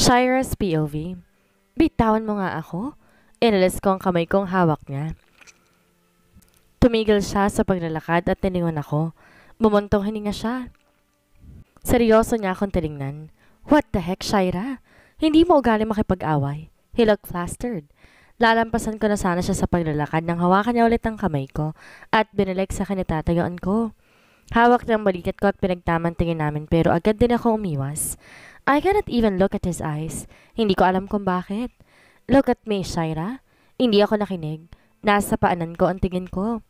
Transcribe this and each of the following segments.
Shira's POV. Bitawan mo nga ako. Inalis ko ang kamay kong hawak niya. Tumigil siya sa paglalakad at tiningon ako. Bumuntong hininga siya. Seryoso niya akong tiningnan. What the heck, Shira? Hindi mo ugali makipag-away. He looked flustered. Lalampasan ko na sana siya sa paglalakad nang hawakan niya ulit ang kamay ko at binalik sa kanitatayuan ko. Hawak niyang balikat ko at pinagtaman tingin namin pero agad din ako umiwas. I cannot even look at his eyes. Hindi ko alam kung bakit. Look at me, Shira. Hindi ako nakinig. Nasa paanan ko ang tingin ko.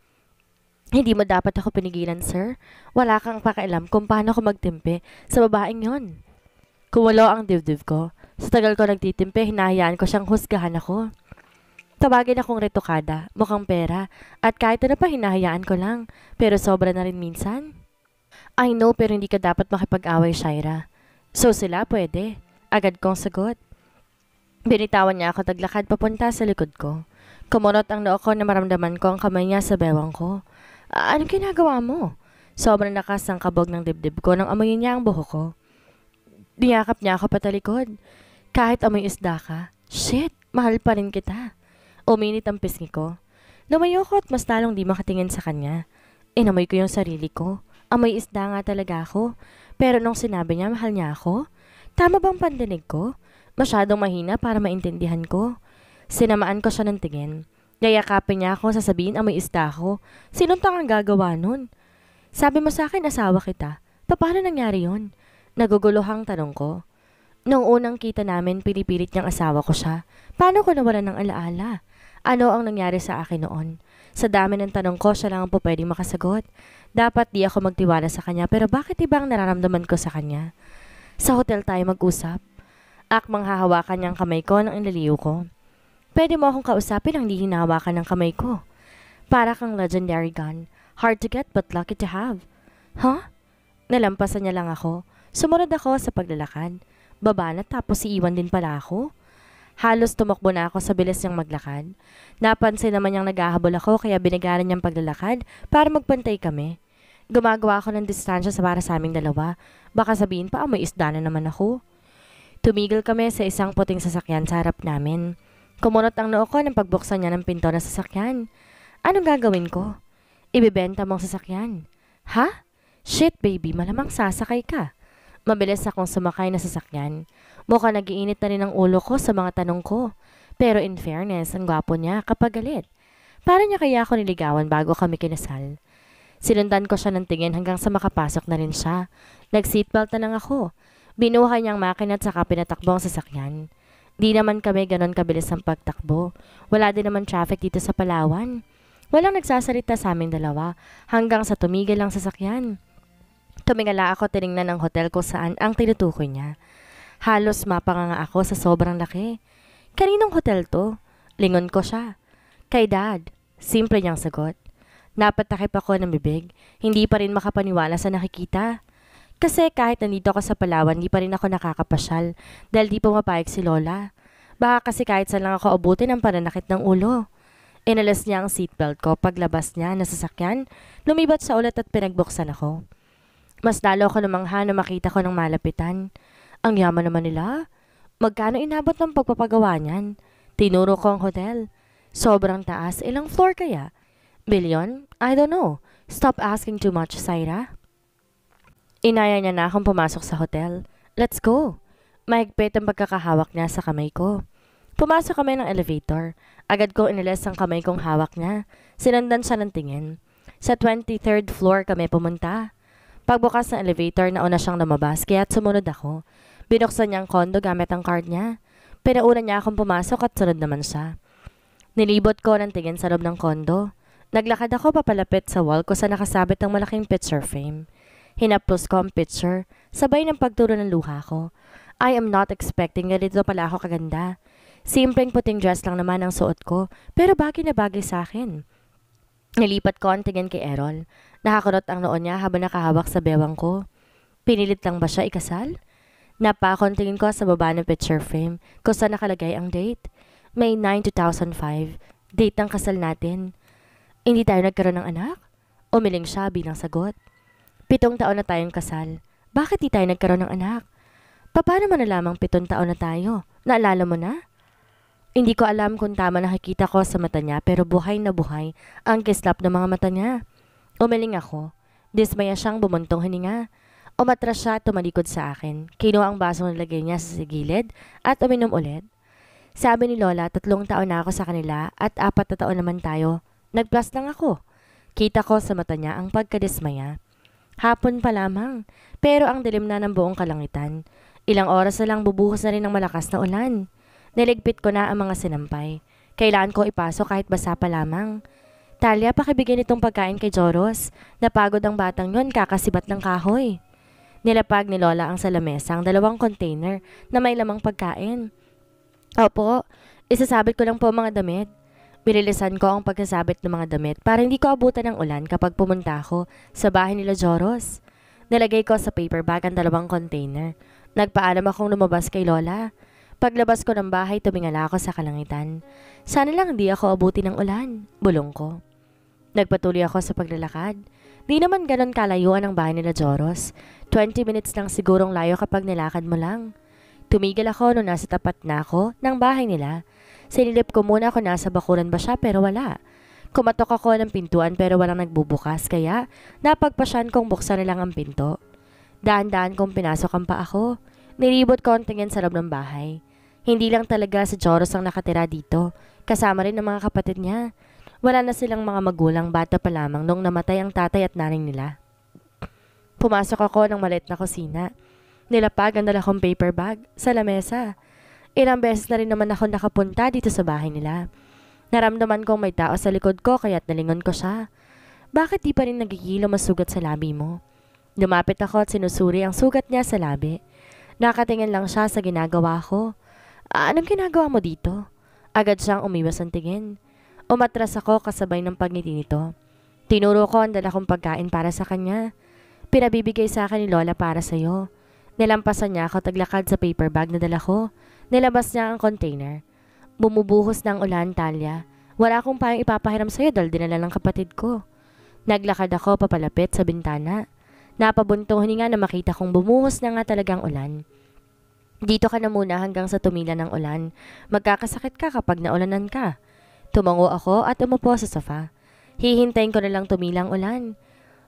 Hindi mo dapat ako pinigilan, sir. Wala kang pakialam kung paano ako magtimpe sa babaeng yon. Kumulo ang dibdib ko. Sa tagal ko nagtitimpe, hinahayaan ko siyang husgahan ako. Tawagin akong retokada, mukhang pera, at kahit ano pa hinahayaan ko lang. Pero sobra na rin minsan. I know, pero hindi ka dapat makipag-away, Shira. So sila pwede. Agad kong sagot. Binitawan niya ako taglakad papunta sa likod ko. Kumunot ang noo ko na maramdaman ko ang kamay niya sa bewang ko. Anong ginagawa mo? Sobrang lakas ang kabog ng dibdib ko nang amoyin niya ang buhok ko. Niyakap niya ako patalikod. Kahit amoy isda ka, shit, mahal pa rin kita. Uminit ang pisngi ko. Lumayo ko at mas lalong di makatingin sa kanya. Inamoy ko yung sarili ko. Amoy isda nga talaga ako. Pero nung sinabi niya mahal niya ako, tama bang pandinig ko? Masyadong mahina para maintindihan ko. Sinamaan ko siya ng tingin. Yayakapin niya ako, sasabihin amoy isda ako. Sinong tangang gagawa nun? Sabi mo sa akin asawa kita. Paano nangyari yon? Naguguluhang tanong ko. Noong unang kita namin, pinipilit niyang asawa ko siya. Paano ko nawalan ng alaala? Ano ang nangyari sa akin noon? Sa dami ng tanong ko, siya lang ang po pwedeng makasagot. Dapat di ako magtiwala sa kanya, pero bakit ibang nararamdaman ko sa kanya? Sa hotel tayo mag-usap. Akmang hahawakan niyang kamay ko nang inaliw ko. Pwede mo akong kausapin ang di hinahawakan ng kamay ko. Para kang legendary gun. Hard to get but lucky to have. Huh? Nalampasan niya lang ako. Sumunod ako sa paglalakad. Baba na tapos iiwan din pala ako. Halos tumakbo na ako sa bilis niyang maglakad. Napansin naman niyang naghahabol ako kaya binigaran niyang paglalakad para magpantay kami. Gumagawa ako ng distansya para sa aming dalawa. Baka sabihin pa may isda na naman ako. Tumigil kami sa isang puting sasakyan sa harap namin. Kumunot ang noo ko nang pagbuksan niya ng pinto ng sasakyan. Anong gagawin ko? Ibibenta mong sasakyan. Ha? Shit baby, malamang sasakay ka. Mabilis akong sumakay na sasakyan. Mukha nagiinit na rin ang ulo ko sa mga tanong ko. Pero in fairness, ang gwapo niya kapag galit. Para niya kaya ako niligawan bago kami kinasal. Sinundan ko siya ng tingin hanggang sa makapasok na rin siya. Nag-seatbelt na lang ako. Binuhay niyang makina at saka pinatakbo ang sasakyan. Di naman kami ganon kabilis ang pagtakbo. Wala din naman traffic dito sa Palawan. Walang nagsasalita sa aming dalawa hanggang sa tumigil ang sasakyan. Tumingala ako tiningnan ang hotel kung saan ang tinutukoy niya. Halos mapanganga ako sa sobrang laki. Kaninong hotel to? Lingon ko siya. Kay Dad. Simple niyang sagot. Napatakip ako ng bibig. Hindi pa rin makapaniwala sa nakikita. Kasi kahit nandito ako sa Palawan, di pa rin ako nakakapasyal dahil di pumapayag si Lola. Baka kasi kahit saan lang ako abutin ang pananakit ng ulo. Inalas niya ang seatbelt ko paglabas niya na sasakyan, lumibat sa ulit at pinagbuksan ako. Mas lalo ako namangha na makita ko ng malapitan. Ang yaman naman nila. Magkano inabot ng pagpapagawa niyan? Tinuro ko ang hotel. Sobrang taas, ilang floor kaya? Billion? I don't know. Stop asking too much, Saira. Inaya niya na akong pumasok sa hotel. Let's go. Mahigpit ang pagkakahawak niya sa kamay ko. Pumasok kami ng elevator. Agad kong iniles ang kamay kong hawak niya. Sinundan siya ng tingin. Sa 23rd floor kami pumunta. Pagbukas ng elevator, nauna siyang lumabas kaya't sumunod ako. Binuksan niya ang kondo gamit ang card niya. Pinauna niya akong pumasok at sunod naman siya. Nilibot ko ng tingin sa loob ng kondo. Naglakad ako papalapit sa wall ko sa nakasabit ang malaking picture frame. Hinaplos ko ang picture, sabay ng pagturo ng luha ko. I am not expecting ganito pala ako kaganda. Simpleng puting dress lang naman ang suot ko, pero bagay na bagay sa akin. Nilipat ko ang tingin kay Errol. Nakakunot ang noon niya habang nakahawak sa bewang ko. Pinilit lang ba siya ikasal? Napa akong tingin ko sa baba ng picture frame kung saan nakalagay ang date. May 9, 2005. Date ng kasal natin. Hindi tayo nagkaroon ng anak? Umiling siya bilang sagot. 7 taon na tayong kasal. Bakit di tayo nagkaroon ng anak? Paano mo nalamang 7 taon na tayo? Naalala mo na? Hindi ko alam kung tama nakikita ko sa mata niya pero buhay na buhay ang kislap ng mga mata niya. Umiling ako. Dismaya siyang bumuntong hininga. Umatras siya at tumalikod sa akin. Kinuha ang basong nilagay niya sa gilid at uminom ulit. Sabi ni Lola, 3 taon na ako sa kanila at 4 na taon naman tayo. Nag-plus lang ako. Kita ko sa mata niya ang pagkadismaya. Hapon pa lamang, pero ang dilim na ng buong kalangitan. Ilang oras na lang bubuhos na rin ng malakas na ulan. Niligpit ko na ang mga sinampay. Kailangan ko ipasok kahit basa pa lamang. Talia, pakibigyan itong pagkain kay Joros. Napagod ang batang yon kakasibat ng kahoy. Nilapag ni Lola ang salamesa ang 2 container na may lamang pagkain. Opo, isasabit ko lang po mga damit. Binilisan ko ang pagkasabit ng mga damit para hindi ko abutan ng ulan kapag pumunta ako sa bahay nila Joros. Nilagay ko sa paper bag ang 2 container. Nagpaalam akong lumabas kay Lola. Paglabas ko ng bahay, tumingala ako sa kalangitan. Sana lang hindi ako abuti ng ulan. Bulong ko. Nagpatuloy ako sa paglalakad. Di naman ganon kalayuan ang bahay nila Joros. 20 minutes lang sigurong layo kapag nilakad mo lang. Tumigil ako nung nasa tapat na ako ng bahay nila. Sinilip ko muna kung nasa bakuran ba siya pero wala. Kumatok ako ng pintuan pero walang nagbubukas kaya napagpasyan kong buksan na lang ang pinto. Daan-daan kong pinasok ang paa ko. Nilibot ko ang tingin sa loob ng bahay. Hindi lang talaga si Joros ang nakatira dito. Kasama rin ang mga kapatid niya. Wala na silang mga magulang, bata pa lamang nung namatay ang tatay at nanay nila. Pumasok ako ng maliit na kusina. Nilapag ang 2 paper bag sa lamesa. Ilang beses na rin naman ako nakapunta dito sa bahay nila. Naramdaman kong may tao sa likod ko kaya't nalingon ko siya. Bakit di pa rin nagigilo masugat sa labi mo? Lumapit ako at sinusuri ang sugat niya sa labi. Nakatingin lang siya sa ginagawa ko. Anong ginagawa mo dito? Agad siyang umiwas ang tingin. Umatras ako kasabay ng pagngiti nito. Tinuro ko ang 2 pagkain para sa kanya. Pinabibigay sa akin ni Lola para sa'yo. Nilampasan niya ako taglakad sa paper bag na dala ko. Nilabas niya ang container. Bumubuhos ng ulan, Talia. Wala akong payong ipapahiram sa'yo dahil dinala ng kapatid ko. Naglakad ako papalapit sa bintana. Napabuntong hininga na makita kong bumuhos na nga talagang ulan. Dito ka na muna hanggang sa tumila ng ulan. Magkakasakit ka kapag naulanan ka. Tumango ako at umupo sa sofa. Hihintayin ko na lang tumilang ulan.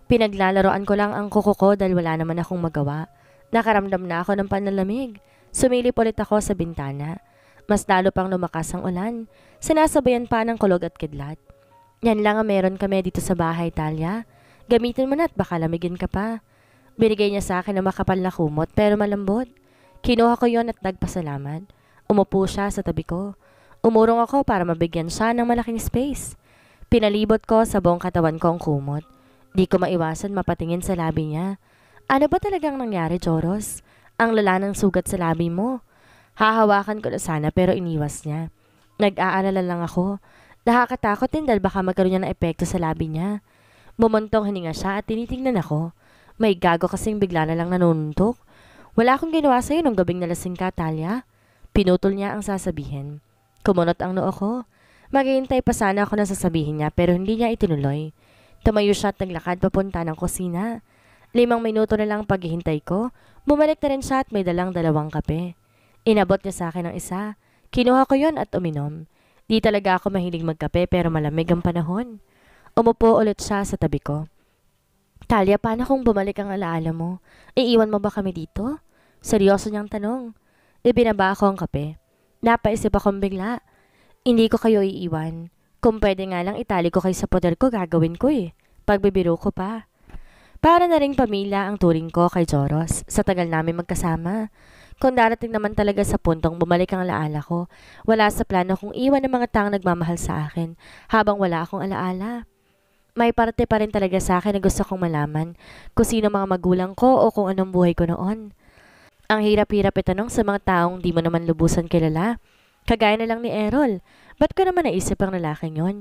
Pinaglalaroan ko lang ang kuko ko dahil wala naman akong magawa. Nakaramdam na ako ng panlalamig. Sumilip ulit ako sa bintana. Mas lalo pang lumakas ang ulan. Sinasabayan pa ng kulog at kidlat. Yan lang ang meron kami dito sa bahay, Talia. Gamitin mo na at baka lamigin ka pa. Binigay niya sa akin na makapal na kumot pero malambot. Kinuha ko yon at nagpasalamat. Umupo siya sa tabi ko. Umurong ako para mabigyan siya ng malaking space. Pinalibot ko sa buong katawan ko ang kumot. Di ko maiwasan mapatingin sa labi niya. Ano ba talagang nangyari, Joros? Ang lala ng sugat sa labi mo. Hahawakan ko na sana pero iniwas niya. Nag-aalala lang ako. Nakakatakot din dahil baka magkaroon niya ng epekto sa labi niya. Bumuntong hininga siya at tinitingnan ako. May gago kasing bigla na lang nanununtok. Wala akong ginawa sa'yo nung gabing nalasing ka, Talia. Pinutol niya ang sasabihin. Kumunot ang noo ko. Maghihintay pa sana ako na sasabihin niya pero hindi niya itinuloy. Tumayo siya at naglakad papunta ng kusina. 5 minuto na lang paghihintay ko. Bumalik na rin siya at may dalang 2 kape. Inabot niya sa akin ang isa. Kinuha ko yon at uminom. Di talaga ako mahilig magkape pero malamig ang panahon. Umupo ulit siya sa tabi ko. Talia, paano kung bumalik ang alaala mo? Iiwan mo ba kami dito? Seryoso niyang tanong. Ibinaba ako ang kape. Napaisip akong bigla. Hindi ko kayo iiwan. Kung pwede nga lang itali ko kayo sa poder ko, gagawin ko eh. Pagbibiro ko pa. Para na ring pamilya ang turing ko kay Joros sa tagal namin magkasama. Kung darating naman talaga sa puntong bumalik ang alaala ko, wala sa plano kong iwan ng mga taong nagmamahal sa akin habang wala akong alaala. May parte pa rin talaga sa akin na gusto kong malaman kung sino mga magulang ko o kung anong buhay ko noon. Ang hirap-hirap itanong sa mga taong di mo naman lubusan kilala. Kagaya na lang ni Errol. Ba't ko naman naisip ang lalaking yon?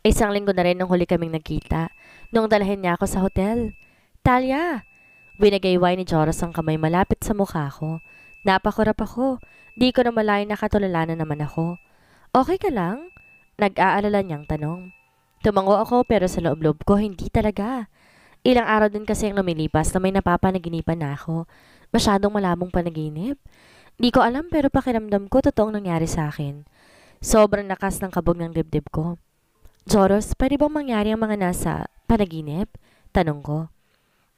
Isang linggo na rin nung huli kaming nagkita, nung dalhin niya ako sa hotel. Talia! Binagayway ni Joros ang kamay malapit sa mukha ko. Napakurap ako. Di ko na malayo na katulala na naman ako. Okay ka lang? Nag-aalala niyang tanong. Tumango ako pero sa loob-loob ko hindi talaga. Ilang araw din kasi ang lumilipas na may napapanaginipan na ako. Masyadong malabong panaginip. Di ko alam pero pakiramdam ko totoong nangyari sa akin. Sobrang lakas ng kabog ng dibdib ko. Joros, pwede bang mangyari ang mga nasa panaginip? Tanong ko.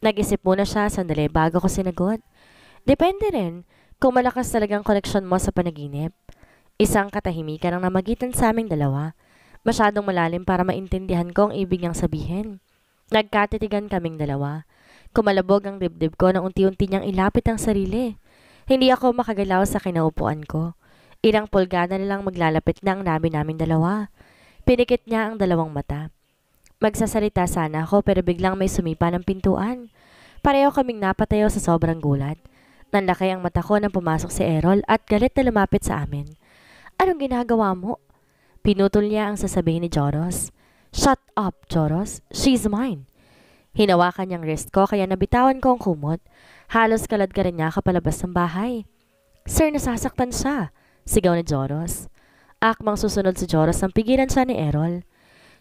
Nag-isip muna siya sandali bago ko sinagot. Depende rin kung malakas talagang koneksyon mo sa panaginip. Isang katahimikan ang namagitan sa aming dalawa. Masyadong malalim para maintindihan ko ang ibig niyang sabihin. Nagkatitigan kaming dalawa. Kumalabog ang dibdib ko nang unti-unti niyang ilapit ang sarili. Hindi ako makagalaw sa kinaupuan ko. Ilang pulgada na lang maglalapit na ang labi namin dalawa. Pinikit niya ang dalawang mata. Magsasalita sana ako pero biglang may sumipa ng pintuan. Pareho kaming napatayo sa sobrang gulat. Nanlaki ang mata ko nang pumasok si Errol at galit na lumapit sa amin. Anong ginagawa mo? Pinutol niya ang sasabihin ni Joros. Shut up, Joros. She's mine. Hinawakan niyang wrist ko kaya nabitawan ko ang kumot. Halos kalad ka rin niya kapalabas ng bahay. Sir, nasasaktan siya. Sigaw ni Joros. Akmang susunod si Joros nang pigilan siya ni Errol.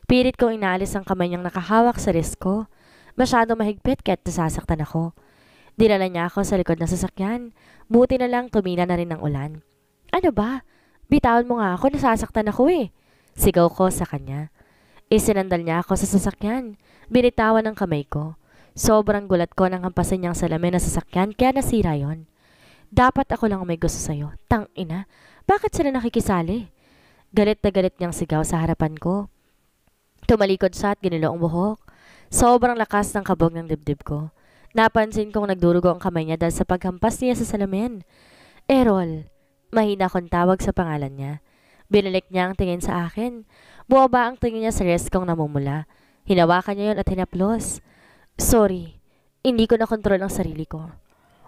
Pilit kong inaalis ang kamay niyang nakahawak sa wrist ko. Masyado mahigpit kaya't nasasaktan ako. Dinala niya ako sa likod ng sasakyan. Buti na lang tumila na rin ang ulan. Ano ba? Bitawan mo nga ako, nasasaktan ako eh. Sigaw ko sa kanya. Isinandal niya ako sa sasakyan. Binitawan ang kamay ko. Sobrang gulat ko nang hampasin niyang salamin na sasakyan kaya nasira yon. Dapat ako lang may gusto sa'yo. Tang ina, bakit sila nakikisali? Galit na galit niyang sigaw sa harapan ko. Tumalikod siya at ginilo ang buhok. Sobrang lakas ng kabog ng dibdib ko. Napansin kong nagdurugo ang kamay niya dahil sa paghampas niya sa salamin. Errol, mahina akong tawag sa pangalan niya. Binalik niya ang tingin sa akin. Buwaba ang tingin niya sa wrist kong namumula. Hinawakan niya yon at hinaplos. Sorry, hindi ko nakontrol ang sarili ko.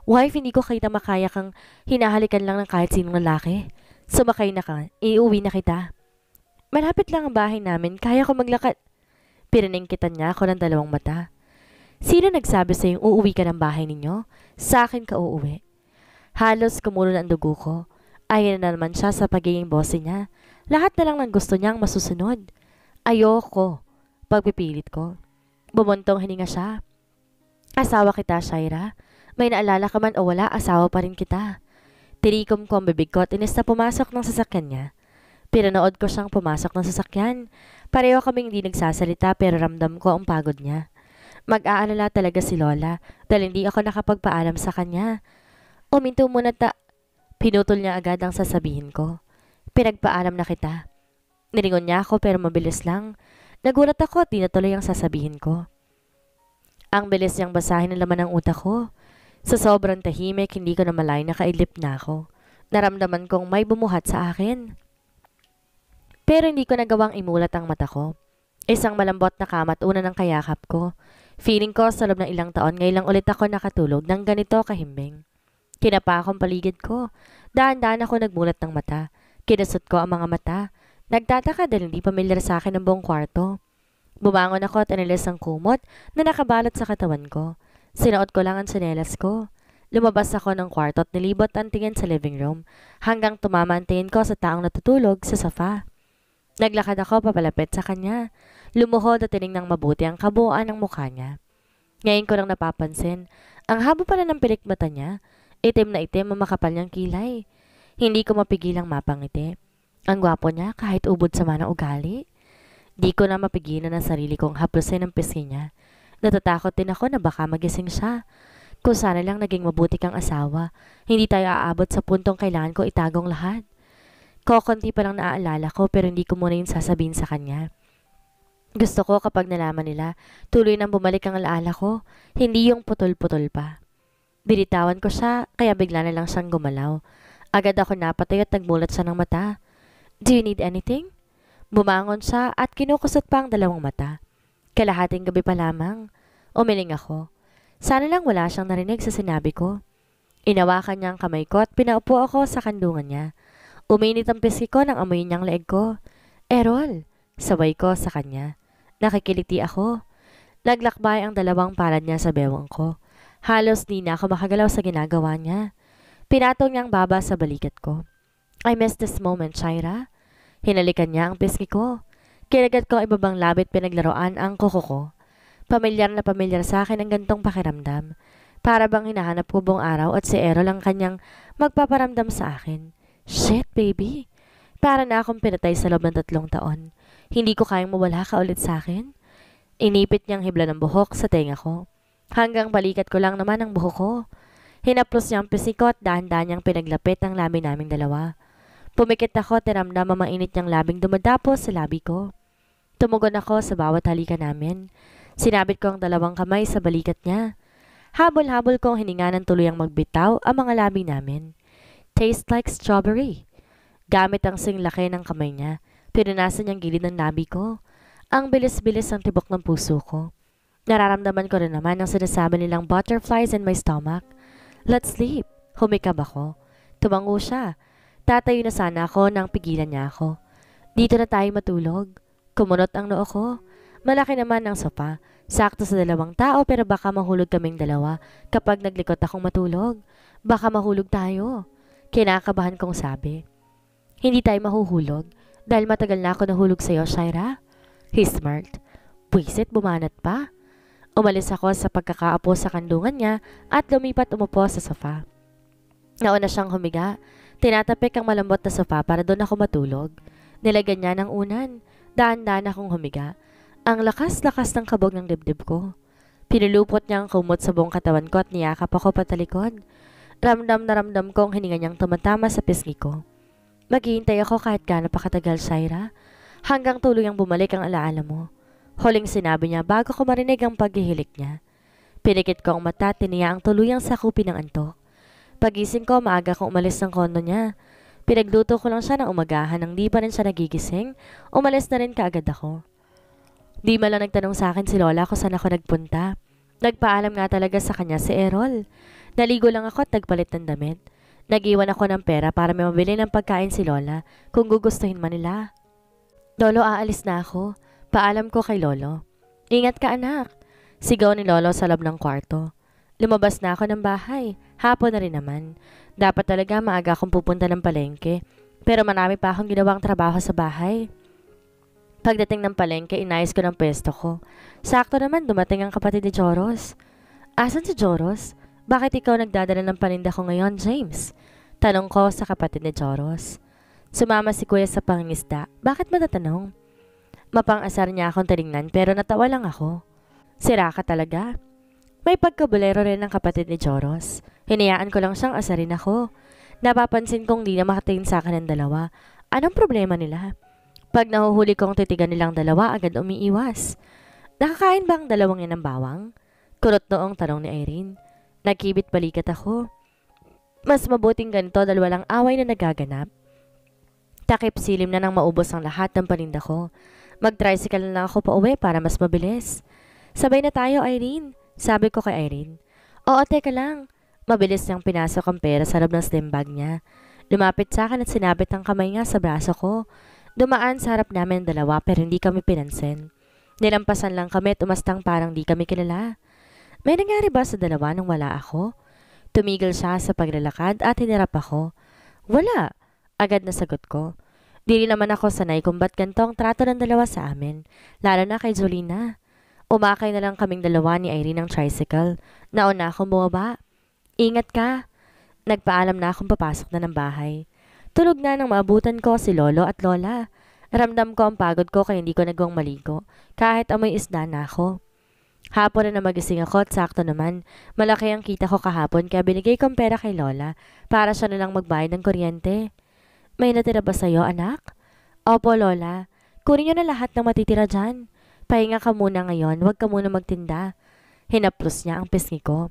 Wife, hindi ko kita makaya kang hinahalikan lang ng kahit sinong lalaki. Sumakay na ka, iuwi na kita. Malapit lang ang bahay namin, kaya ko maglakad. Pininingkitan niya ako ng dalawang mata. Sino nagsabi sa'yong uuwi ka ng bahay ninyo? Sa akin ka uuwi. Halos kumulo na ang dugo ko. Ayon na naman siya sa pagiging boss niya. Lahat na lang ng gusto niyang masusunod. Ayoko. Pagpipilit ko. Bumuntong hininga siya. Asawa kita, Shaira. May naalala ka man o wala, asawa pa rin kita. Tinikom ko ang bibig ko at inis na pumasok ng sasakyan niya. Pinanood ko siyang pumasok ng sasakyan. Pareho kaming hindi nagsasalita pero ramdam ko ang pagod niya. Mag-aalala talaga si Lola dahil hindi ako nakapagpaalam sa kanya. Uminto muna Pinutol niya agad ang sasabihin ko. Pinagpaalam na kita. Nilingon niya ako pero mabilis lang. Nagulat ako at di natuloy ang sasabihin ko. Ang bilis niyang basahin ang laman ng utak ko. Sa sobrang tahimik, hindi ko na malay na kailip na ako. Naramdaman kong may bumuhat sa akin. Pero hindi ko nagawang imulat ang mata ko. Isang malambot na kamat una ng kayakap ko. Feeling ko sa loob ng ilang taon ngayon lang ulit ako nakatulog ng ganito kahimbing. Kinapa akong paligid ko. Daan-daan ako nagmulat ng mata. Kinasot ko ang mga mata. Nagtataka dahil hindi pamilyar sa akin ang buong kwarto. Bumangon ako at inilis ang kumot na nakabalot sa katawan ko. Sinuot ko lang ang tsinelas ko. Lumabas ako ng kwarto at nilibot ang tingin sa living room hanggang tumama ang tingin ko sa taong natutulog sa sofa. Naglakad ako papalapit sa kanya. Lumuhod at tinignan mabuti ang kabuuan ng mukha niya. Ngayon ko lang napapansin, ang haba pala ng pilik mata niya. Itim na itim ang makapal niyang kilay. Hindi ko mapigilang mapangiti. Ang gwapo niya kahit ubod sama ng ugali. Di ko na mapigilan ang sarili kong haplusin ang pisngi niya. Natatakot din ako na baka magising siya. Kung sana lang naging mabuti kang asawa, hindi tayo aabot sa puntong kailangan ko itagong lahat. Kokonti pa lang naaalala ko pero hindi ko muna yung sasabihin sa kanya. Gusto ko kapag nalaman nila, tuloy nang bumalik ang alaala ko, hindi yung putol-putol pa. Binitawan ko siya, kaya bigla na lang siyang gumalaw. Agad ako napatay at nagmulat siya ng mata. Do you need anything? Bumangon siya at kinukusot pa ang dalawang mata. Kalahating gabi pa lamang. Umiling ako. Sana lang wala siyang narinig sa sinabi ko. Inawakan niya ang kamay ko at pinaupo ako sa kandungan niya. Uminit ang pisngi ko nang amoy niyang leeg ko. Errol, sabay ko sa kanya. Nakikiliti ako. Naglakbay ang dalawang palad niya sa bewang ko. Halos di na ako makagalaw sa ginagawa niya. Pinatong niyang baba sa balikat ko. I miss this moment, Shaira. Hinalikan niya ang pisngi ko. Kinagat ko ang ibabang labit pinaglaruan ang kuko ko. Pamilyar na pamilyar sa akin ang gantong pakiramdam. Para bang hinahanap ko buong araw at si Errol ang kanyang magpaparamdam sa akin. Shit, baby. Para na akong pinatay sa loob ng 3 taon. Hindi ko kayang mawala ka ulit sa akin. Inipit niyang hibla ng buhok sa tenga ko. Hanggang balikat ko lang naman ang buhok ko. Hinaplos niya ang pisngi ko at dahan-dahan niyang pinaglapit ang labi naming dalawa. Pumikit ako at tiramdam ang mainit niyang labing dumadapos sa labi ko. Tumugon ako sa bawat halika namin. Sinabit ko ang 2 kamay sa balikat niya. Habol-habol kong hininga ng tuluyang magbitaw ang mga labi namin. Taste like strawberry. Gamit ang singlaki ng kamay niya, pinunasan niyang gilid ng labi ko. Ang bilis-bilis ng tibok ng puso ko. Nararamdaman ko rin naman ang sinasabi nilang butterflies in my stomach. Let's sleep. Humikab ako. Tumango siya. Tatayo na sana ako nang pigilan niya ako. Dito na tayo matulog. Kumunot ang noo ko. Malaki naman ang sopa. Sakto sa 2 tao pero baka mahulog kaming 2 kapag naglikot akong matulog. Baka mahulog tayo. Kinakabahan kong sabi. Hindi tayo mahuhulog dahil matagal na ako nahulog sa'yo, Shaira. He smirked. Buisit, bumanat pa. Umalis ako sa pagkakaapo sa kandungan niya at lumipat umupo sa sofa. Nauna siyang humiga. Tinatapik ang malambot na sofa para doon ako matulog. Nilagyan niya ng unan. Daan-daan akong humiga. Ang lakas-lakas ng kabog ng dibdib ko. Pinulupot niya ang kumot sa buong katawan ko at niyakap ako patalikod. Ramdam na ramdam ko ang hininga niyang tumatama sa pisngi ko. Maghihintay ako kahit gaano pa katagal, Shaira, hanggang tuluyang bumalik ang alaala mo. Huling sinabi niya bago ko marinig ang paghihilik niya. Pinikit ko ang mata at tiniya ang tuluyang sakupin ng antok. Pagising ko, maaga kong umalis ng kondo niya. Pinagluto ko lang siya ng umagahan nang di pa rin siya nagigising. Umalis na rin kaagad ako. Di man lang nagtanong sa akin si Lola kung saan ako nagpunta. Nagpaalam nga talaga sa kanya si Errol. Naligo lang ako at nagpalit ng damit. Nag-iwan ako ng pera para may mabili ng pagkain si Lola kung gugustuhin man nila. Lolo, aalis na ako. Paalam ko kay Lolo. Ingat ka, anak. Sigaw ni Lolo sa loob ng kwarto. Lumabas na ako ng bahay. Hapon na rin naman. Dapat talaga maaga akong pupunta ng palengke. Pero marami pa akong ginawang trabaho sa bahay. Pagdating ng palengke, inayos ko ng pwesto ko. Sakto naman dumating ang kapatid ni Joros. Asan si Joros? Bakit ikaw nagdadala ng paninda ko ngayon, James? Tanong ko sa kapatid ni Joros. Sumama si kuya sa pangingisda. Bakit mo natanong? Mapang-asar niya akong tinignan pero natawa lang ako. Sira ka talaga. May pagkabulero rin ng kapatid ni Joros. Hinayaan ko lang siyang asarin ako. Napapansin kong di na makatingin sa akin ng 2. Anong problema nila? Pag nahuhuli kong titigan nilang 2, agad umiiwas. Nakakain ba ang 2 yan ng bawang? Kurot noong tanong ni Irene. Nagkibit balikat ako. Mas mabuting ganito dahil walang away na nagaganap. Takip silim na nang maubos ang lahat ng paninda ko. Mag-tricycle na lang ako pa uwi para mas mabilis. Sabay na tayo, Irene. Sabi ko kay Irene. Oo, teka lang. Mabilis niyang pinasok ang pera sa loob ng slim bag niya. Lumapit sa akin at sinabit ang kamay niya sa braso ko. Dumaan sa harap namin 2 pero hindi kami pinansin. Nilampasan lang kami at umastang parang di kami kilala. May nangyari ba sa 2 nang wala ako? Tumigil siya sa paglalakad at hinarap ako. Wala. Agad na sagot ko. Di rin naman ako sanay kung ba't ganito ang trato ng 2 sa amin. Lalo na kay Jolina. Umakay na lang kaming 2 ni Irene ng tricycle. Nauna akong bumaba. Ingat ka. Nagpaalam na akong papasok na ng bahay. Tulog na nang maabutan ko si Lolo at Lola. Ramdam ko ang pagod ko kaya hindi ko nagawang maligo. Kahit amoy isda na ako. Hapon na magising ako at sakto naman. Malaki ang kita ko kahapon kaya binigay kong pera kay Lola para siya na lang magbayad ng kuryente. May natira ba sa'yo, anak? Opo, Lola. Kunin niyo na lahat ng matitira dyan. Pahinga ka muna ngayon, huwag ka muna magtinda. Hinaplos niya ang pisngi ko.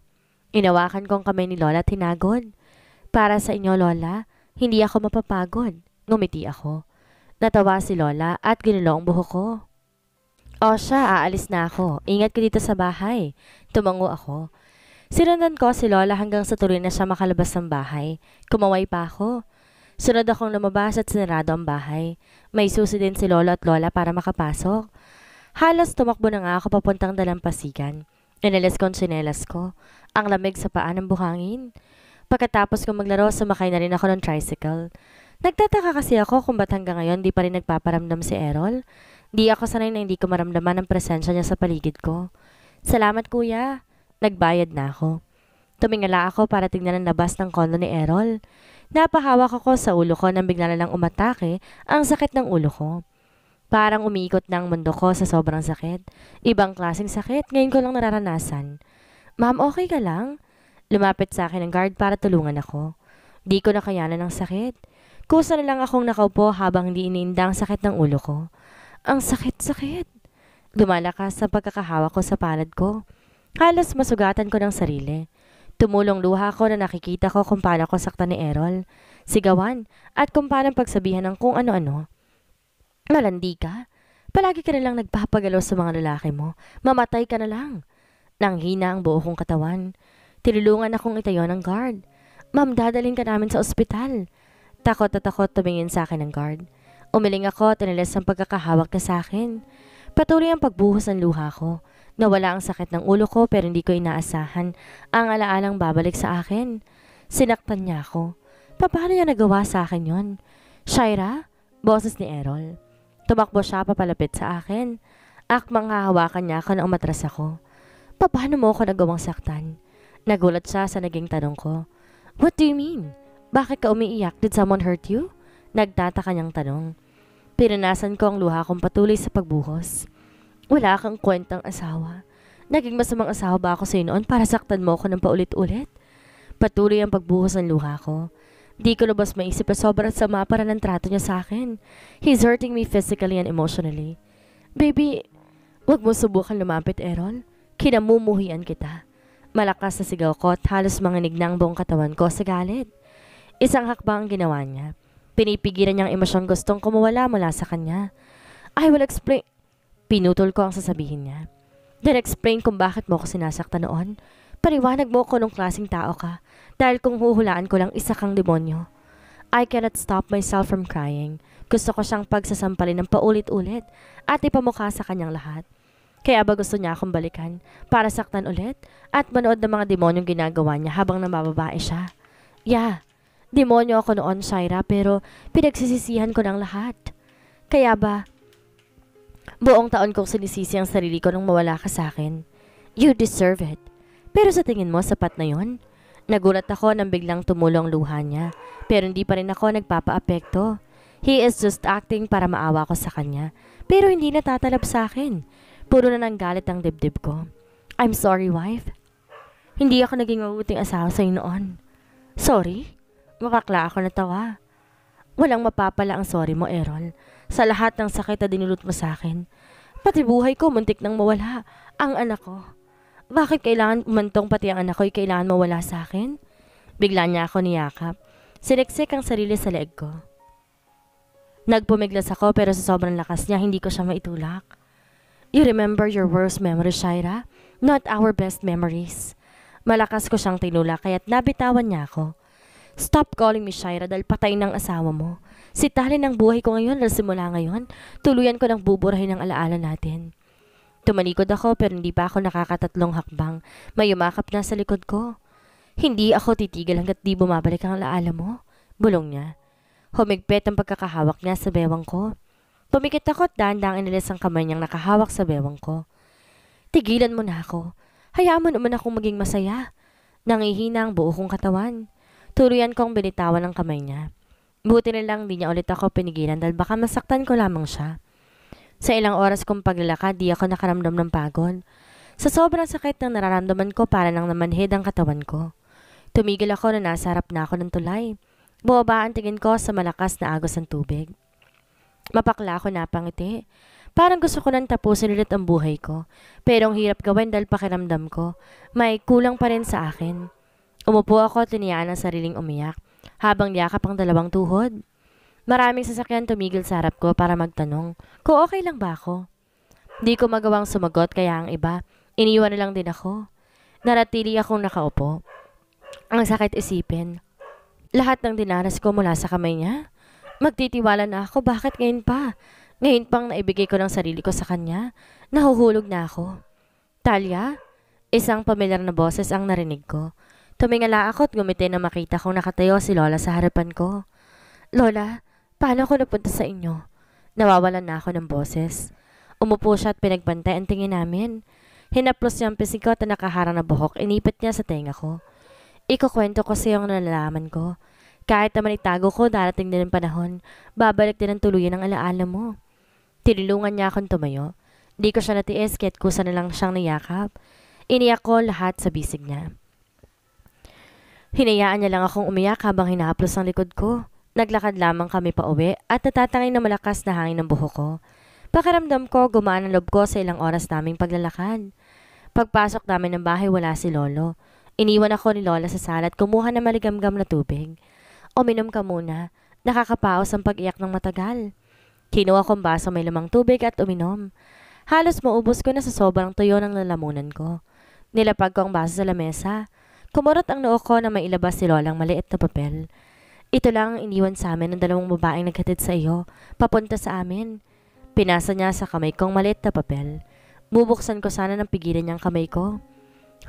Inawakan kong kamay ni Lola at hinagod. Para sa inyo, Lola, hindi ako mapapagod. Ngumiti ako. Natawa si Lola at ginulo ang buhok ko. O siya, aalis na ako. Ingat ka dito sa bahay. Tumango ako. Sinundan ko si Lola hanggang sa tuloy na siya makalabas ng bahay. Kumaway pa ako. Sunod akong lumabas at sinarado ang bahay. May susi din si Lolo at Lola para makapasok. Halos tumakbo na nga ako papuntang dalampasigan. Inalis ko ang tsinelas ko. Ang lamig sa paa ng buhangin. Pagkatapos kong maglaro, sumakay na rin ako ng tricycle. Nagtataka kasi ako kung ba't hanggang ngayon di pa rin nagpaparamdam si Errol. Di ako sanay na hindi ko maramdaman ang presensya niya sa paligid ko. Salamat kuya. Nagbayad na ako. Tumingala ako para tignan ang labas ng kondo ni Errol. Napahawak ako sa ulo ko nang bigla na lang umatake ang sakit ng ulo ko. Parang umiikot na ang mundo ko sa sobrang sakit. Ibang klaseng sakit, ngayon ko lang nararanasan. Ma'am, okay ka lang? Lumapit sa akin ang guard para tulungan ako. Di ko nakayanan ng sakit. Kusa na lang akong nakaupo habang hindi iniinda ang sakit ng ulo ko. Ang sakit-sakit. Lumalakas sa pagkakahawak ko sa palad ko. Halos masugatan ko ng sarili. Tumulong luha ko na nakikita ko kung paano ko saktan ni Errol, sigawan, at kung paano pagsabihan ng kung ano-ano. Malandi ka? Palagi ka na lang nagpapagalaw sa mga lalaki mo. Mamatay ka na lang. Nanghina ang buo kong katawan. Tinulungan akong itayo ng guard. Ma'am, dadalhin ka namin sa ospital. Takot na takot tumingin sa akin ng guard. Umiling ako at tinilis ang pagkakahawak na sa akin. Patuloy ang pagbuhos ng luha ko. Nawala ang sakit ng ulo ko pero hindi ko inaasahan ang alaalang babalik sa akin. Sinaktan niya ako. Paano niya nagawa sa akin yon? Shaira? Boses ni Errol. Tumakbo siya papalapit sa akin. Akmang hahawakan niya ako na umatras ako. Paano mo ako nagawang saktan? Nagulat siya sa naging tanong ko. What do you mean? Bakit ka umiiyak? Did someone hurt you? Nagtataka niyang tanong. Pinanasan ko ang luha kong patuloy sa pagbuhos. Wala kang kwentang asawa. Naging masamang asawa ba ako sa'yo noon para saktan mo ako ng paulit-ulit? Patuloy ang pagbuhos ng luha ko. Di ko lubos maisip na sobrang sama para ng trato niya sa akin. He's hurting me physically and emotionally. Baby, wag mo subukan lumapit, Errol. Kinamumuhian kita. Malakas na sigaw ko at halos manginig na ang buong katawan ko sa galit. Isang hakbang ang ginawa niya. Pinipigilan niyang emosyong gustong kumawala mula sa kanya. I will explain. Pinutol ko ang sasabihin niya. Then explain kung bakit mo ako sinasaktan noon. Paliwanag mo kung anong klaseng tao ka. Dahil kung huhulaan ko lang isa kang demonyo. I cannot stop myself from crying. Gusto ko siyang pagsasampalin ng paulit-ulit at ipamukha sa kanyang lahat. Kaya ba gusto niya akong balikan para saktan ulit at manood ng mga demonyong ginagawa niya habang namababae siya? Yeah, demonyo ako noon, Shaira, pero pinagsisisihan ko ng lahat. Kaya ba, buong taon kong sinisisi ang sarili ko nung mawala ka sa akin. You deserve it. Pero sa tingin mo, sapat na yon? Nagulat ako nang biglang tumulong luha niya, pero hindi pa rin ako nagpapaapekto. He is just acting para maawa ko sa kanya, pero hindi natatalab sa akin. Puro na ng galit ang dibdib ko. I'm sorry, wife. Hindi ako naging mabuting asawa sa'yo noon. Sorry? Makakla ako natawa. Walang mapapala ang sorry mo, Errol. Sa lahat ng sakit na dinulot mo sa akin. Pati buhay ko, muntik nang mawala. Ang anak ko. Bakit kailangan umantong pati ang anak ko'y kailangan mawala sa akin? Bigla niya ako niyakap. Siniksik ang sarili sa leeg ko. Nagpumiglas ako pero sa sobrang lakas niya, hindi ko siya maitulak. You remember your worst memories, Shaira? Not our best memories. Malakas ko siyang tinulak kaya't nabitawan niya ako. Stop calling me Shaira dahil patay ng asawa mo. Si tali ng buhay ko ngayon dahil simula ngayon, tuluyan ko ng buburahin ang alaala natin. Tumalikod ako pero hindi pa ako nakakatatlong hakbang. May umakap na sa likod ko. Hindi ako titigil hanggat di bumabalik ang alaala mo. Bulong niya. Humigpit ang pagkakahawak niya sa bewang ko. Pumikit ako at dahan-dahang inilis ang kamay niyang nakahawak sa bewang ko. Tigilan mo na ako. Hayaan mo naman akong maging masaya. Nangihina ang buo kong katawan. Tuluyan kong binitawan ang kamay niya. Buti na lang di niya ulit ako pinigilan dahil baka masaktan ko lamang siya. Sa ilang oras kong paglalakad, di ako nakaramdam ng pagod. Sa sobrang sakit ng nararamdaman ko, para nang namanhid ang katawan ko. Tumigil ako na nasa harap na ako ng tulay. Bumaba ang tingin ko sa malakas na agos ng tubig. Mapakla ako napangiti. Parang gusto ko nang tapusin ulit ang buhay ko. Pero ang hirap gawin dahil pakiramdam ko, may kulang pa rin sa akin. Umupo ako at liniyaan ang sariling umiyak, habang yakap ang dalawang tuhod. Maraming sasakyan tumigil sa harap ko para magtanong kung okay lang ba ako. Di ko magawang sumagot kaya ang iba, iniwan na lang din ako. Naratili akong nakaupo. Ang sakit isipin. Lahat ng dinaras ko mula sa kamay niya. Magtitiwala na ako, bakit ngayon pa? Ngayon pang naibigay ko ng sarili ko sa kanya, nahuhulog na ako. Talia? Isang pamilyar na boses ang narinig ko. Tumingala ako at gumiti na makita kong nakatayo si Lola sa harapan ko. Lola, paano ako napunta sa inyo? Nawawalan na ako ng boses. Umupo siya at pinagbantay ang tingin namin. Hinaplos niya ang pisikot na nakaharang na buhok, inipit niya sa tenga ko. Ikukwento ko sa iyo ang nalalaman ko. Kahit naman itago ko, darating din ang panahon. Babalik din ang tuluyan ng alaala mo. Tinulungan niya akong tumayo. Di ko siya natiis kahit kusa na lang siyang niyakap. Iniyak ko lahat sa bisig niya. Hinayaan niya lang akong umiyak habang hinahaplos ang likod ko. Naglakad lamang kami pa uwi at natatangay na malakas na hangin ng buhok ko. Pakiramdam ko, gumaan ang loob ko sa ilang oras naming paglalakad. Pagpasok namin ng bahay, wala si Lolo. Iniwan ako ni Lola sa sala at kumuha ng maligamgam na tubig. Uminom ka muna. Nakakapaos ang pag-iyak ng matagal. Kinuha kong baso may lamang tubig at uminom. Halos maubos ko na sa sobrang tuyo ng lalamunan ko. Nilapag ko ang baso sa lamesa. Kumurot ang noo ko na may ilabas si Lolang maliit na papel. Ito lang ang iniwan sa amin ng dalawang babaeng naghatid sa iyo, papunta sa amin. Pinasa niya sa kamay kong maliit na papel. Bubuksan ko sana ng pigilan niyang kamay ko.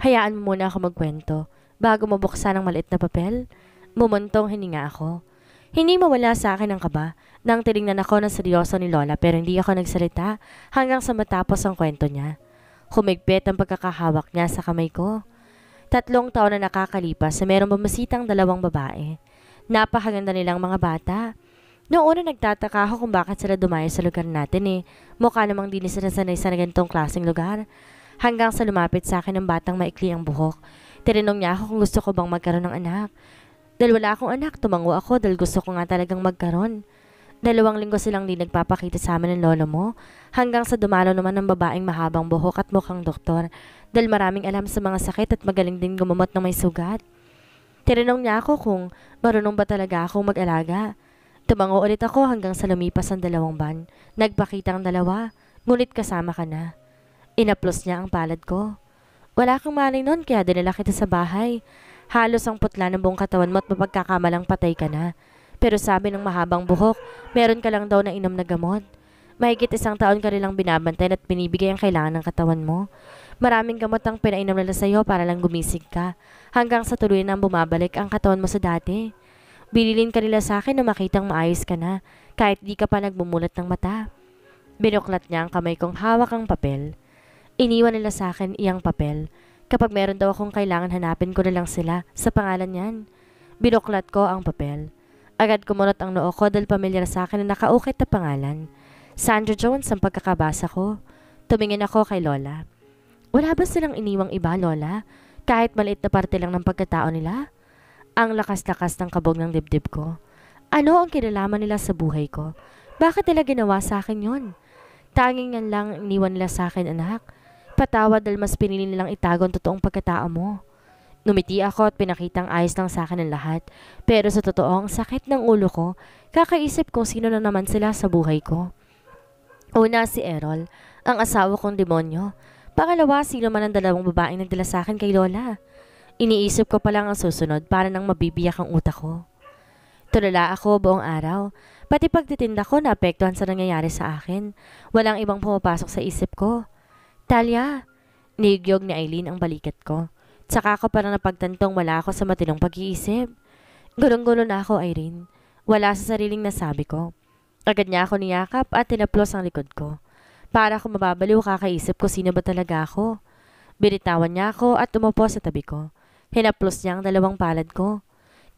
Hayaan mo muna ako magkwento. Bago mabuksan ang maliit na papel, mumuntong hininga ako. Hindi mawala sa akin ang kaba nang tinignan ako ng seryoso ni Lola pero hindi ako nagsalita hanggang sa matapos ang kwento niya. Humigpit ang pagkakahawak niya sa kamay ko. 3 taon na nakakalipas sa merong bumisitang 2 babae. Napakaganda nilang mga bata. Noong una nagtataka ako kung bakit sila dumayo sa lugar natin Mukha namang di sila sanay sa ganitong klaseng lugar. Hanggang sa lumapit sa akin ng batang maikli ang buhok. Tinanong niya ako kung gusto ko bang magkaroon ng anak. Dahil wala akong anak, tumango ako dahil gusto ko nga talagang magkaroon. 2 linggo silang di nagpapakita sa amin ng lolo mo. Hanggang sa dumalo naman ng babaeng mahabang buhok at mukhang doktor. Dahil maraming alam sa mga sakit at magaling din gumamot ng may sugat. Tinanong niya ako kung marunong ba talaga akong mag-alaga. Tumango ulit ako hanggang sa lumipas ang 2 buwan. Nagpakita ang 2, ngunit kasama ka na. Inaplos niya ang palad ko. Wala kang malay nun kaya dinala kita sa bahay. Halos ang putla ng buong katawan mo at mapagkakamalang patay ka na. Pero sabi ng mahabang buhok, meron ka lang daw na inom na gamot. Mahigit 1 taon ka nilang binabantay at binibigay ang kailangan ng katawan mo. Maraming gamot ang pinainom nila sa iyo para lang gumising ka. Hanggang sa tuloy na bumabalik ang katawan mo sa dati. Binilin ka nila sa akin na makitang maayos ka na kahit di ka pa nagmumulat ng mata. Binuklat niya ang kamay kong hawak ang papel. Iniwan nila sa akin iyang papel. Kapag meron daw akong kailangan hanapin ko na lang sila sa pangalan niyan. Binuklat ko ang papel. Agad kumunot ang noo ko dahil pamilyar sa akin na nakaukit na pangalan. Sandra Jones ang pagkakabasa ko. Tumingin ako kay Lola. Wala ba silang iniwang iba, Lola? Kahit maliit na parte lang ng pagkatao nila? Ang lakas-lakas ng kabog ng dibdib ko. Ano ang kinalaman nila sa buhay ko? Bakit nila ginawa sa akin yon? Tanging yan lang iniwan nila sa akin, anak. Patawad dahil mas pinili nilang itago ang totoong pagkatao mo. Numiti ako at pinakitang ayos lang sa akin ang lahat. Pero sa totoong sakit ng ulo ko, kakaisip kung sino na naman sila sa buhay ko. Una si Errol, ang asawa kong demonyo. Pangalawa, sino man ang 2 babaeng nagdala sa akin kay Lola. Iniisip ko pa lang ang susunod para nang mabibiyak ang utak ko. Tulala ako buong araw. Pati pagtitinda ko naapektuhan sa nangyayari sa akin. Walang ibang pumapasok sa isip ko. Talia, nigyog ni Eileen ang balikat ko. Tsaka ako parang napagtantong wala ako sa matinong pag-iisip. Gulong-gulo na ako, Irene. Wala sa sariling nasabi ko. Agad niya ako niyakap at tinaplos ang likod ko. Para ako mababaliw kakaisip ko sino ba talaga ako. Binitawan niya ako at umupo sa tabi ko. Hinaplos niya ang 2 palad ko.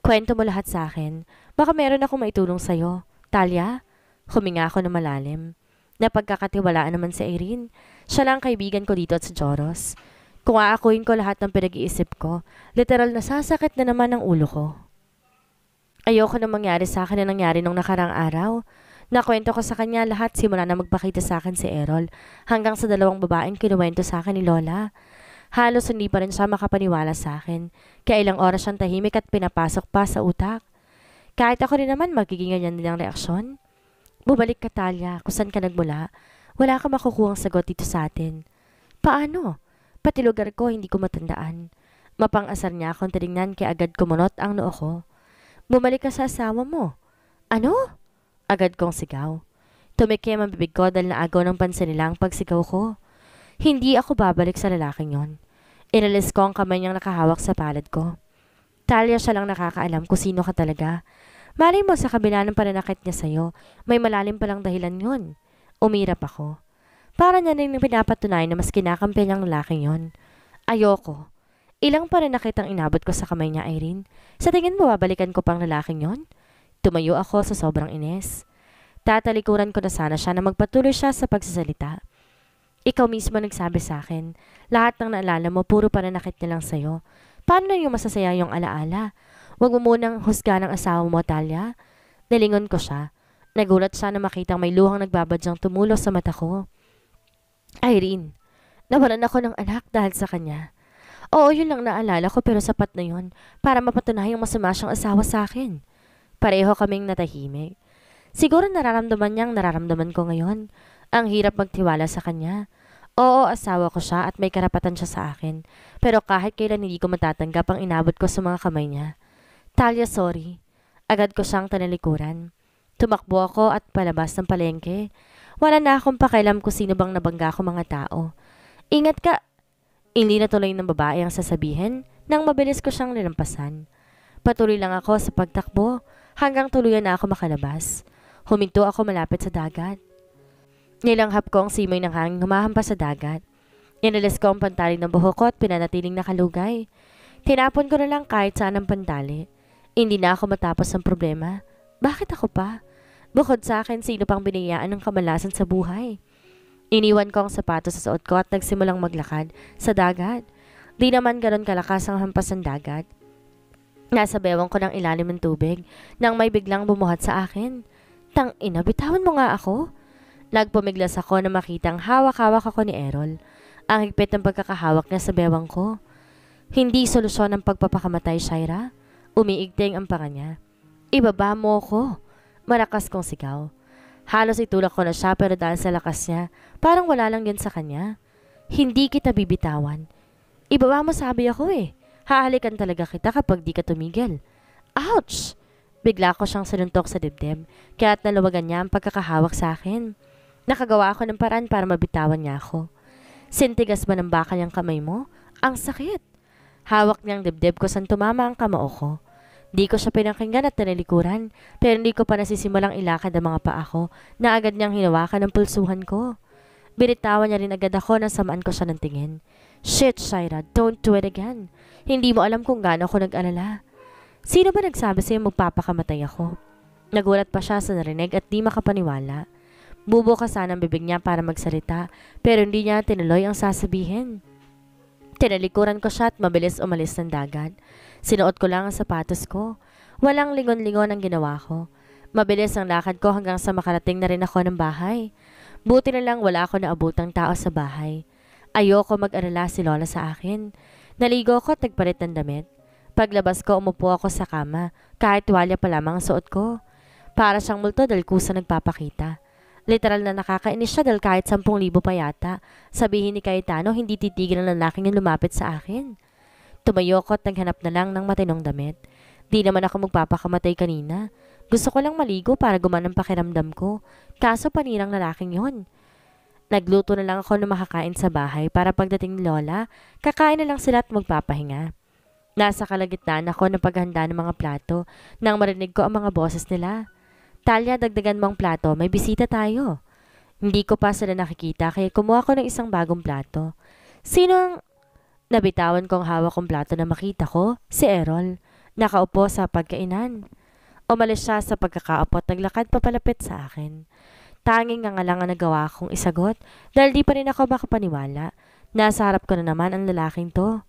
Kwento mo lahat sa akin. Baka meron akong maitulong sa'yo. Talia? Huminga ako na malalim. Napagkakatiwalaan naman si Irene. Siya lang kaibigan ko dito at sa Joros. Kung aakuin ko lahat ng pinag-iisip ko, literal na sasakit na naman ang ulo ko. Ayoko na mangyari sa akin na nangyari nung nakarang araw. Nakwento ko sa kanya lahat simula na magpakita sa akin si Errol hanggang sa 2 babaeng kinuwento sa akin ni Lola. Halos hindi pa rin siya makapaniwala sa akin. Kaya ilang oras siyang tahimik at pinapasok pa sa utak. Kahit ako rin naman magiging ganyan din ang reaksyon. Bumalik ka, Talia, kung saan ka nagmula. Wala ka makukuhang sagot dito sa atin. Paano? Pati lugar ko hindi ko matandaan. Mapang-asar niya akong tinignan kaya agad kumunot ang noo ko. Bumalik ka sa asawa mo. Ano? Agad kong sigaw. Tumikim ang bibig ko dahil naagaw ng pansin nila ang pagsigaw ko. Hindi ako babalik sa lalaking yon. Inalis ko ang kamay niyang nakahawak sa palad ko. Talia, siya lang nakakaalam kung sino ka talaga. Malay mo sa kabila ng pananakit niya sa'yo, may malalim palang dahilan yun. Umirap ako. Para niya rin pinapatunayan na mas kinakampi niyang lalaking yon. Ayoko. Ilang pa rin nakitang inabot ko sa kamay niya, Irene. Sa tingin mo, babalikan ko pang lalaking yon? Tumayo ako sa sobrang inis. Tatalikuran ko na sana siya na magpatuloy siya sa pagsasalita. Ikaw mismo nagsabi sa akin, lahat ng naalala mo puro pananakit niya lang sa'yo. Paano na yung masasaya yung alaala? Huwag mo munang husga ng asawa mo, Talia. Nalingon ko siya. Nagulat siya na makitang may luhang nagbabadyang tumulo sa mata ko. Irene, nawalan ako ng anak dahil sa kanya. Oo, yun lang naalala ko pero sapat na yun para mapatunayang masama siyang asawa sa akin. Pareho kaming natahimik. Siguro nararamdaman niyang nararamdaman ko ngayon. Ang hirap magtiwala sa kanya. Oo, asawa ko siya at may karapatan siya sa akin. Pero kahit kailan hindi ko matatanggap ang inabot ko sa mga kamay niya. Talia, sorry. Agad ko siyang tanalikuran. Tumakbo ako at palabas ng palengke. Wala na akong pakialam kung sino bang nabangga ko mga tao. Ingat ka! Hindi na tuloy ng babae ang sasabihin nang mabilis ko siyang nilampasan. Patuloy lang ako sa pagtakbo hanggang tuluyan na ako makalabas. Huminto ako malapit sa dagat. Nilanghap ko ang simoy ng hangin humahampas sa dagat. Inalis ko ang pantali ng buhok ko at pinanatiling nakalugay. Tinapon ko na lang kahit saan ang pantali. Hindi na ako matapos ang problema. Bakit ako pa? Bukod sa akin, sino pang binayaan ng kamalasan sa buhay? Iniwan ko ang sapatos sa suot ko at nagsimulang maglakad sa dagat. Di naman ganon kalakas ang hampas ng dagat. Nasa bewang ko ng ilalim ng tubig nang may biglang bumuhat sa akin. Tang-ina, bitawan mo nga ako. Nagpumiglas ako na makitang hawak-hawak ako ni Errol. Ang higpit ng pagkakahawak niya sa bewang ko. Hindi solusyon ang pagpapakamatay, Shaira. Umiigting ang panga niya. Ibaba mo ko. Malakas kong sigaw. Halos itulak ko na siya pero dahil sa lakas niya, parang wala lang yun sa kanya. Hindi kita bibitawan. Ibaba mo sabi ako eh. Hahalikan talaga kita kapag di ka tumigil. Ouch! Bigla ko siyang sinuntok sa dibdib, kaya't naluwagan niya ang pagkakahawak sa akin. Nakagawa ako ng paraan para mabitawan niya ako. Sintigas ba ng bakal yung kamay mo? Ang sakit! Hawak niyang dibdib ko saan tumama ang kamao ko. Di ko siya pinakinggan at tinalikuran, pero hindi ko pa nasisimulang ilakad ang mga paa ko na agad niyang hinawakan ang pulsuhan ko. Binitawan niya rin agad ako na samaan ko siya ng tingin. Shit, Shaira, don't do it again. Hindi mo alam kung gaano ako nag-alala. Sino ba nagsabi sa'yo magpapakamatay ako? Nagulat pa siya sa narinig at di makapaniwala. Bubukas sana ang bibig niya para magsalita, pero hindi niya tinuloy ang sasabihin. Tinalikuran ko siya at mabilis umalis ng dagat. Sinuot ko lang ang sapatos ko. Walang lingon-lingon ang ginawa ko. Mabilis ang lakad ko hanggang sa makarating na rin ako ng bahay. Buti na lang wala ako naabutang tao sa bahay. Ayoko mag-alala si Lola sa akin. Naligo ko at nagpalit ng damit. Paglabas ko, umupo ako sa kama, kahit tuwalya pa lamang ang suot ko. Para siyang multo dahil kusa nagpapakita. Literal na nakakainis siya dahil kahit 10,000 pa yata. Sabihin ni Cayetano, hindi titigil ang lalaking yung lumapit sa akin. Tumayo ko at naghanap na lang ng matinong damit. Di naman ako magpapakamatay kanina. Gusto ko lang maligo para gumaan ang pakiramdam ko. Kaso panirang lalaking yon. Nagluto na lang ako na makakain sa bahay para pagdating ni Lola, kakain na lang sila at magpapahinga. Nasa kalagitnaan ako ng paghanda ng mga plato nang marinig ko ang mga boses nila. Talia, dagdagan mong plato, may bisita tayo. Hindi ko pa sila nakikita kaya kumuha ko ng isang bagong plato. Sino ang... Nabitawan kong hawak kong plato na makita ko? Si Errol. Nakaupo sa pagkainan. Umalis siya sa pagkakaupo at naglakad papalapit sa akin. Tanging nga lang ang nagawa kong isagot dahil di pa rin ako makapaniwala. Nasa harap ko na naman ang lalaking to.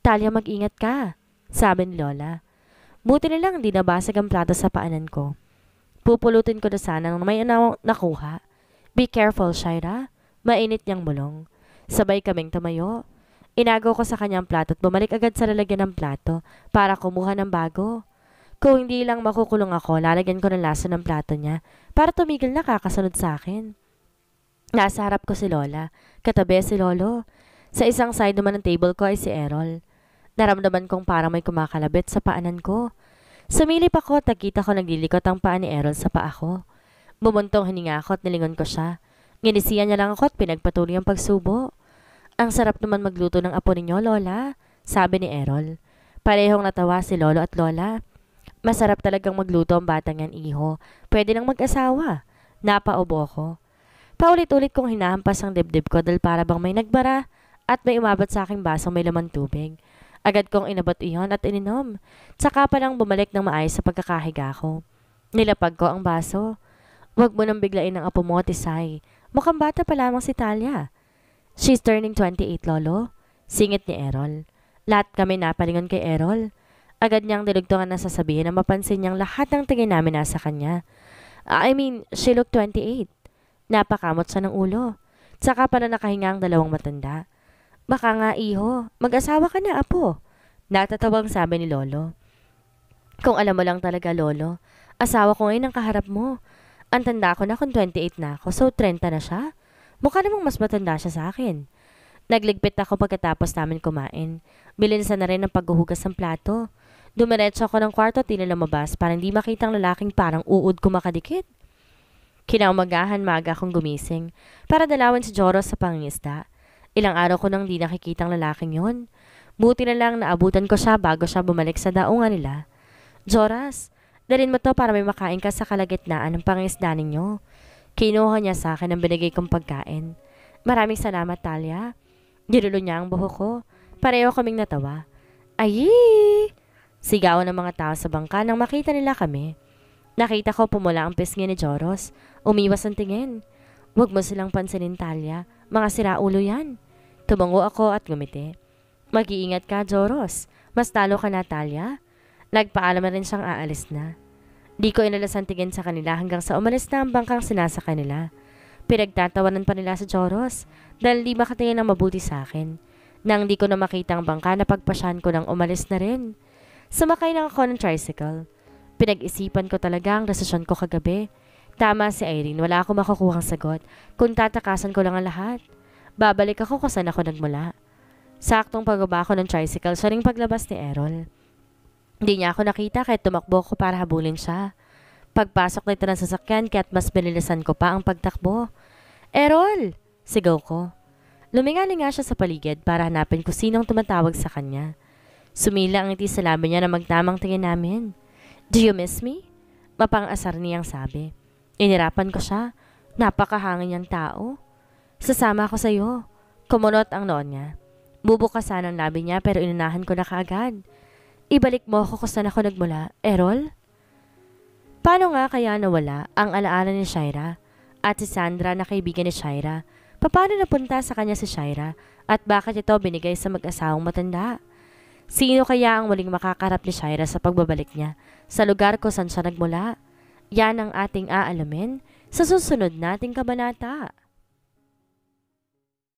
Talia, mag-ingat ka, sabi ni Lola. Buti na lang di nabasag ang plato sa paanan ko. Pupulutin ko na sana nang may nakuha. Be careful, Shaira. Mainit niyang bulong. Sabay kaming tumayo. Inagaw ko sa kanyang plato at bumalik agad sa lalagyan ng plato para kumuha ng bago. Kung hindi lang makukulong ako, lalagyan ko ng laso ng plato niya para tumigil na kakasunod sa akin. Nasa harap ko si Lola, katabi si Lolo. Sa isang side naman ng table ko ay si Errol. Naramdaman kong parang may kumakalabit sa paanan ko. Sumilip ako at nakita ko naglilikot ang paa ni Errol sa paa ko. Bumuntong hininga ako at nilingon ko siya. Nginisiyan niya lang ako at pinagpatuloy ang pagsubo. Ang sarap naman magluto ng apo ninyo, Lola, sabi ni Errol. Parehong natawa si Lolo at Lola. Masarap talagang magluto ang batang yan, iho. Pwede nang mag-asawa. Napaubo ko. Paulit-ulit kong hinahampas ang dibdib ko dahil para bang may nagbara at may umabot sa aking basong may laman tubig. Agad kong inabot iyon at ininom. Tsaka pa lang bumalik ng maayos sa pagkakahiga ko. Nilapag ko ang baso. Huwag mo nang biglain ang apo mo, Tisay. Mukhang bata pa lamang si Talia. She's turning 28, Lolo. Singit ni Errol. Lahat kami napalingon kay Errol. Agad niyang dilugtungan na sasabihin na mapansin niyang lahat ng tingin namin nasa kanya. She looked 28. Napakamot siya ng ulo. Tsaka pala nakahinga ang dalawang matanda. Baka nga, iho, mag-asawa ka na, apo. Natatawang sabi ni Lolo. Kung alam mo lang talaga, Lolo, asawa ko ngayon ang kaharap mo. Ang tanda ko na kung 28 na ako, so 30 na siya. Mukha namang mas matanda siya sa akin. Nagligpit ako pagkatapos namin kumain. Bilinsan na rin ang paghuhugas ng plato. Dumiretso ako ng kwarto at lumabas para hindi makita ang lalaking parang uod kumakadikit. Kinaumagahan maaga akong gumising para dalawin si Joros sa pangingisda. Ilang araw ko nang di nakikita ang lalaking yon. Buti na lang naabutan ko siya bago siya bumalik sa daungan nila. Joras, dalhin mo to para may makain ka sa kalagitnaan ng pangingisda ninyo. Kinuha niya sa akin ang binigay kong pagkain. Maraming salamat, Talia. Ginulo niya ang buhok ko. Pareho kaming natawa. Ayi! Sigawan ng mga tao sa bangka nang makita nila kami. Nakita ko pumula ang pisngi ni Joros. Umiwas ang tingin. Huwag mo silang pansinin, Talia. Mga siraulo yan. Tumango ako at ngumiti. Mag-iingat ka, Joros. Mas talo ka na, Talia. Nagpaalam na rin siyang aalis na. Di ko inalas ang tingin sa kanila hanggang sa umalis na ang bangkang sinasakay nila. Pinagtatawanan pa nila sa Joros dahil di makatingin ng mabuti sa akin. Nang di ko na makita ang bangka, napagpasyahan ko nang umalis na rin. Sumakay lang ako ng tricycle. Pinag-isipan ko talaga ang desisyon ko kagabi. Tama si Irene, wala akong makukuhang sagot kung tatakasan ko lang ang lahat. Babalik ako kung saan ako nagmula. Saktong pagbaba ako ng tricycle, siya ring paglabas ni Errol. Hindi niya ako nakita kahit tumakbo ko para habulin siya. Pagpasok nito ng sasakyan kaya't mas binilisan ko pa ang pagtakbo. Errol! Sigaw ko. Lumingalinga siya sa paligid para hanapin ko sinong tumatawag sa kanya. Sumila ang ngiti sa labi niya na magtamang tingin namin. Do you miss me? Mapang-asar niyang sabi. Inirapan ko siya. Napakahangin niyang tao. Sasama ako sa iyo. Kumunot ang noon niya. Bubukasan ang labi niya pero inunahan ko na kaagad. Ibalik mo ako kung saan ako nagmula, Errol? Paano nga kaya nawala ang alaala ni Shaira at si Sandra na kaibigan ni Shaira? Paano napunta sa kanya si Shaira at bakit ito binigay sa mag-asawang matanda? Sino kaya ang muling makakarap ni Shaira sa pagbabalik niya sa lugar ko saan siya nagmula? Yan ang ating aalamin sa susunod nating kabanata.